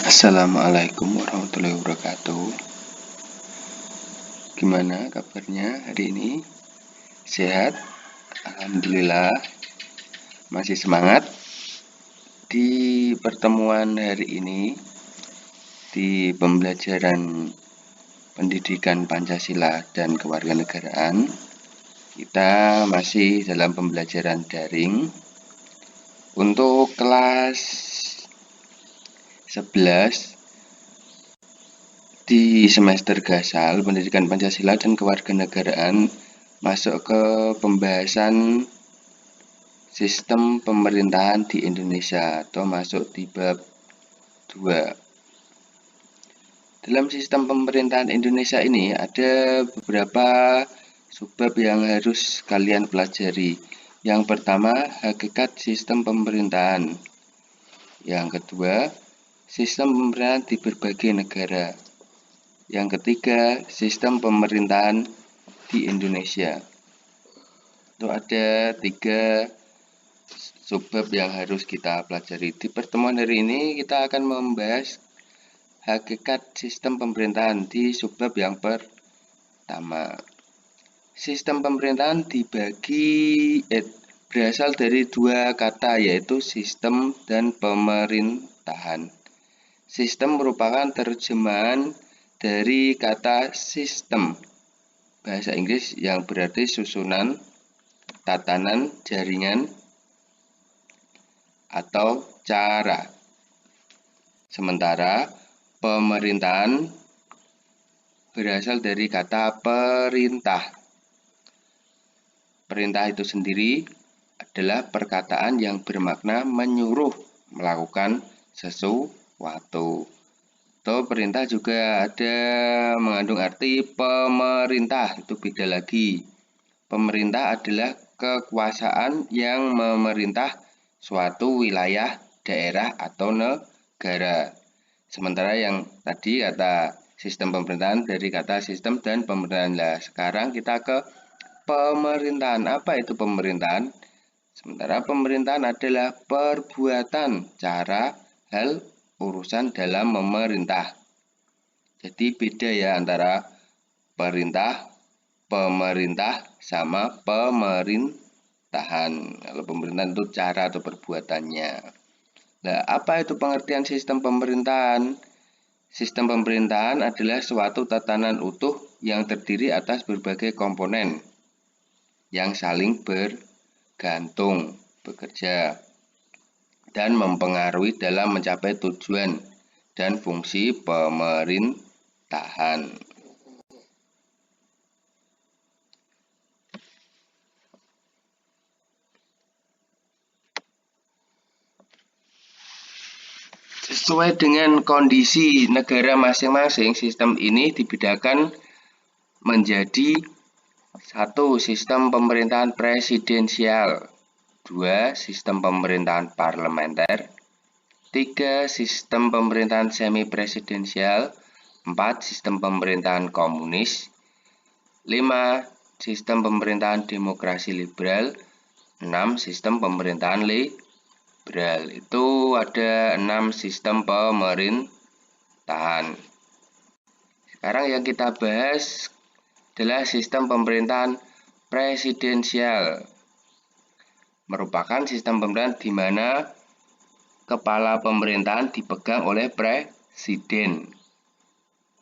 Assalamualaikum warahmatullahi wabarakatuh. Gimana kabarnya hari ini? Sehat? Alhamdulillah. Masih semangat? Di pertemuan hari ini, di pembelajaran pendidikan Pancasila dan kewarganegaraan, kita masih dalam pembelajaran daring untuk kelas 11 di semester Gasal Pendidikan Pancasila dan Kewarganegaraan, masuk ke pembahasan sistem pemerintahan di Indonesia atau masuk di bab 2. Dalam sistem pemerintahan Indonesia ini ada beberapa subbab yang harus kalian pelajari. Yang pertama, hakikat sistem pemerintahan. Yang kedua, sistem pemerintahan di berbagai negara. Yang ketiga, sistem pemerintahan di Indonesia. Itu ada 3 subbab yang harus kita pelajari. Di pertemuan hari ini kita akan membahas hakikat sistem pemerintahan di subbab yang pertama. Sistem pemerintahan berasal dari 2 kata, yaitu sistem dan pemerintahan. Sistem merupakan terjemahan dari kata sistem bahasa Inggris yang berarti susunan, tatanan, jaringan, atau cara. Sementara pemerintahan berasal dari kata perintah. Perintah itu sendiri adalah perkataan yang bermakna menyuruh melakukan sesuatu. Atau perintah juga ada mengandung arti pemerintah, itu beda lagi. Pemerintah adalah kekuasaan yang memerintah suatu wilayah, daerah, atau negara. Sementara yang tadi kata sistem pemerintahan dari kata sistem dan pemerintahan. Nah, sekarang kita ke pemerintahan. Apa itu pemerintahan? Sementara pemerintahan adalah perbuatan, cara, hal, urusan dalam memerintah. Jadi beda ya antara perintah, pemerintah, sama pemerintahan. Kalau pemerintahan itu cara atau perbuatannya. Nah, apa itu pengertian sistem pemerintahan? Sistem pemerintahan adalah suatu tatanan utuh yang terdiri atas berbagai komponen yang saling bergantung, bekerja, dan mempengaruhi dalam mencapai tujuan dan fungsi pemerintahan. Sesuai dengan kondisi negara masing-masing, sistem ini dibedakan menjadi 1. Sistem pemerintahan presidensial, 2. Sistem pemerintahan parlementer, 3. Sistem pemerintahan semi-presidensial, 4. Sistem pemerintahan komunis, 5. Sistem pemerintahan demokrasi liberal, 6. Sistem pemerintahan liberal. Itu ada 6 sistem pemerintahan. Sekarang yang kita bahas adalah sistem pemerintahan presidensial. Merupakan sistem pemerintahan di mana kepala pemerintahan dipegang oleh presiden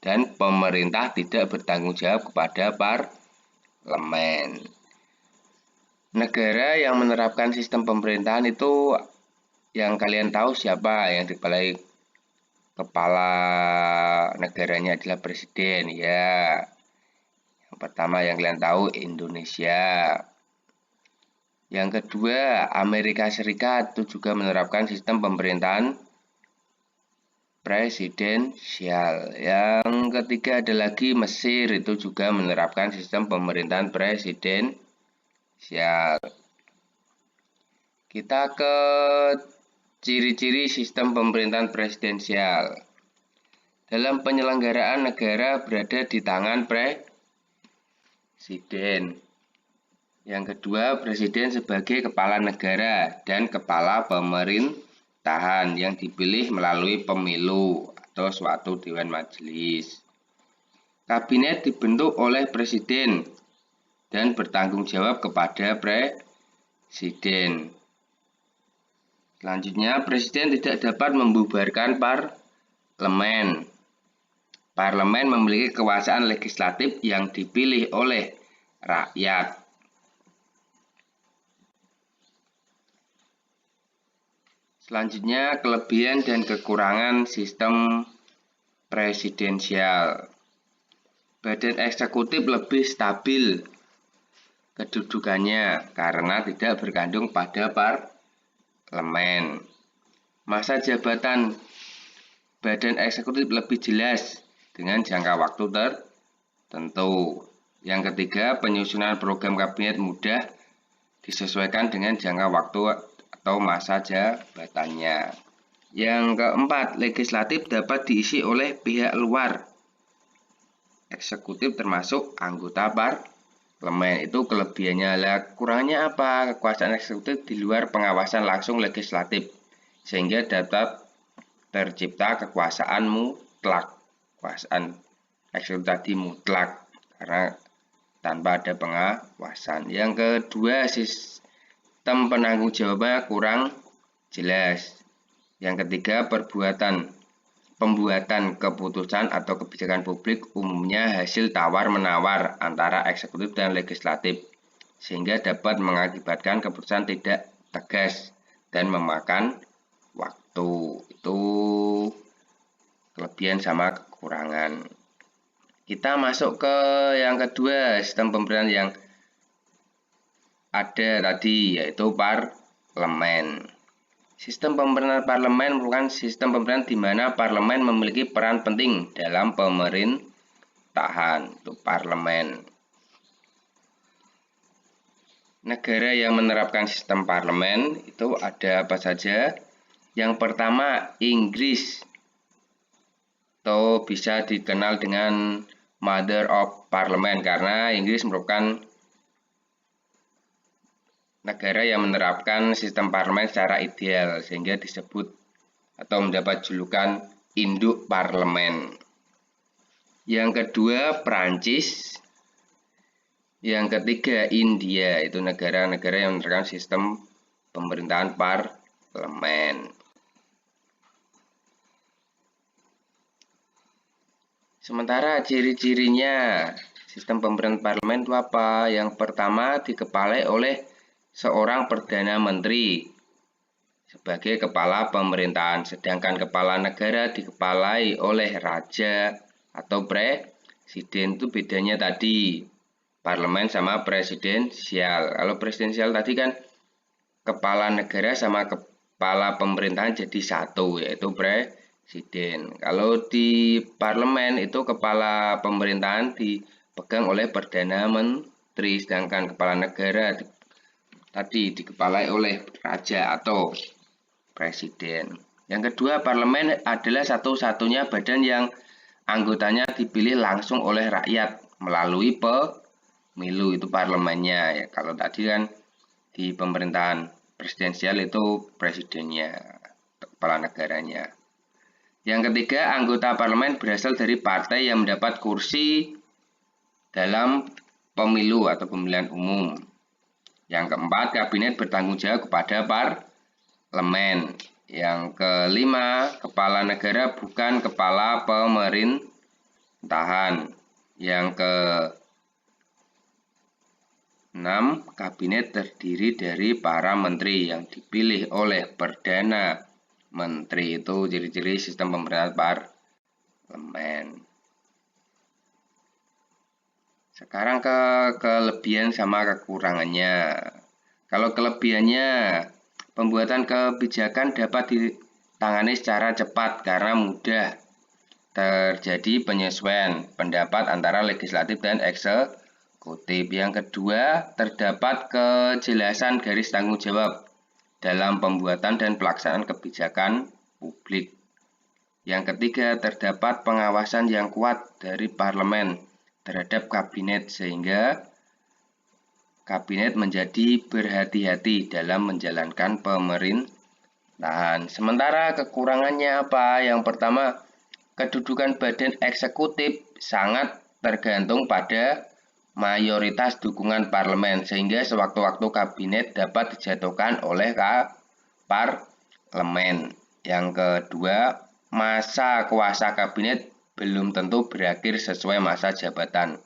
dan pemerintah tidak bertanggung jawab kepada parlemen. Negara yang menerapkan sistem pemerintahan itu yang kalian tahu siapa? Yang kepala negaranya adalah presiden, ya. Yang pertama yang kalian tahu Indonesia. Yang kedua, Amerika Serikat itu juga menerapkan sistem pemerintahan presidensial. Yang ketiga ada lagi Mesir, itu juga menerapkan sistem pemerintahan presidensial. Kita ke ciri-ciri sistem pemerintahan presidensial. Dalam penyelenggaraan negara berada di tangan presiden. Yang kedua, presiden sebagai kepala negara dan kepala pemerintahan. pemerintahan yang dipilih melalui pemilu atau suatu dewan majelis. Kabinet dibentuk oleh presiden dan bertanggung jawab kepada presiden. Selanjutnya, presiden tidak dapat membubarkan parlemen. Parlemen memiliki kekuasaan legislatif yang dipilih oleh rakyat. Selanjutnya, kelebihan dan kekurangan sistem presidensial. Badan eksekutif lebih stabil kedudukannya karena tidak bergantung pada parlemen. Masa jabatan badan eksekutif lebih jelas dengan jangka waktu tertentu. Yang ketiga, penyusunan program kabinet mudah disesuaikan dengan jangka waktu atau masa jabatannya. Yang keempat, legislatif dapat diisi oleh pihak luar eksekutif termasuk anggota parlemen. Itu kelebihannya. Lah, kurangnya apa? Kekuasaan eksekutif di luar pengawasan langsung legislatif, sehingga dapat tercipta kekuasaan mutlak. Kekuasaan eksekutif tadi mutlak karena tanpa ada pengawasan. Yang kedua, sistem penanggung jawabnya kurang jelas. Yang ketiga, pembuatan keputusan atau kebijakan publik umumnya hasil tawar-menawar antara eksekutif dan legislatif, sehingga dapat mengakibatkan keputusan tidak tegas dan memakan waktu. Itu kelebihan sama kekurangan. Kita masuk ke yang kedua, sistem pemerintahan yang ada tadi, yaitu parlemen. Sistem pemerintahan parlemen merupakan sistem pemerintahan di mana parlemen memiliki peran penting dalam pemerintahan. Itu parlemen. Negara yang menerapkan sistem parlemen itu ada apa saja? Yang pertama, Inggris, atau bisa dikenal dengan Mother of Parliament karena Inggris merupakan negara yang menerapkan sistem parlemen secara ideal sehingga disebut atau mendapat julukan induk parlemen. Yang kedua, Prancis. Yang ketiga, India. Itu negara-negara yang menerapkan sistem pemerintahan parlemen. Sementara ciri-cirinya sistem pemerintahan parlemen itu apa? Yang pertama, dikepalai oleh seorang Perdana Menteri sebagai kepala pemerintahan, sedangkan kepala negara dikepalai oleh raja atau presiden. Itu bedanya tadi parlemen sama presidensial. Kalau presidensial tadi kan kepala negara sama kepala pemerintahan jadi satu, yaitu presiden. Kalau di parlemen itu kepala pemerintahan dipegang oleh Perdana Menteri, sedangkan kepala negara tadi dikepalai oleh raja atau presiden. Yang kedua, parlemen adalah satu-satunya badan yang anggotanya dipilih langsung oleh rakyat melalui pemilu. Itu parlemennya ya. Kalau tadi kan di pemerintahan presidensial itu presidennya, kepala negaranya. Yang ketiga, anggota parlemen berasal dari partai yang mendapat kursi dalam pemilu atau pemilihan umum. Yang keempat, kabinet bertanggung jawab kepada parlemen. Yang kelima, kepala negara bukan kepala pemerintahan. Yang keenam, kabinet terdiri dari para menteri yang dipilih oleh Perdana Menteri. Itu ciri-ciri sistem pemerintahan parlemen. Sekarang ke kelebihan sama kekurangannya. Kalau kelebihannya, pembuatan kebijakan dapat ditangani secara cepat karena mudah terjadi penyesuaian pendapat antara legislatif dan eksekutif. Yang kedua, terdapat kejelasan garis tanggung jawab dalam pembuatan dan pelaksanaan kebijakan publik. Yang ketiga, terdapat pengawasan yang kuat dari parlemen terhadap kabinet sehingga kabinet menjadi berhati-hati dalam menjalankan pemerintahan. Sementara kekurangannya apa? Yang pertama, kedudukan badan eksekutif sangat tergantung pada mayoritas dukungan parlemen, sehingga sewaktu-waktu kabinet dapat dijatuhkan oleh parlemen. Yang kedua, masa kuasa kabinet belum tentu berakhir sesuai masa jabatan,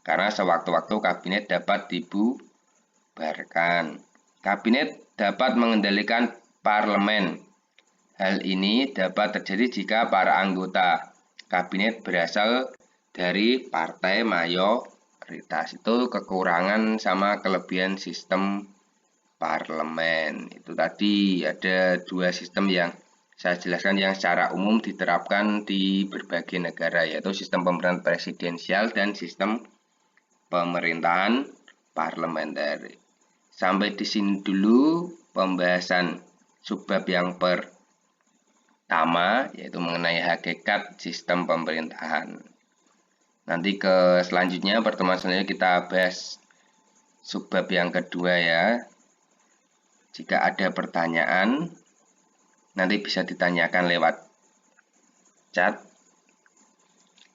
karena sewaktu-waktu kabinet dapat dibubarkan. Kabinet dapat mengendalikan parlemen. Hal ini dapat terjadi jika para anggota kabinet berasal dari partai mayoritas. Itu kekurangan sama kelebihan sistem parlemen. Itu tadi ada dua sistem yang saya jelaskan yang secara umum diterapkan di berbagai negara, yaitu sistem pemerintahan presidensial dan sistem pemerintahan parlementer. Sampai di sini dulu pembahasan subbab yang pertama, yaitu mengenai hakikat sistem pemerintahan. Nanti ke selanjutnya, pertemuan selanjutnya kita bahas subbab yang kedua ya. Jika ada pertanyaan, nanti bisa ditanyakan lewat chat.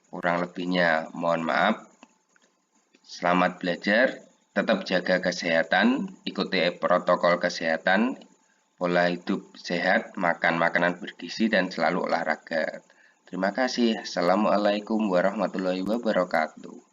Kurang lebihnya mohon maaf. Selamat belajar. Tetap jaga kesehatan, ikuti protokol kesehatan, pola hidup sehat, makan makanan bergizi, dan selalu olahraga. Terima kasih. Assalamualaikum warahmatullahi wabarakatuh.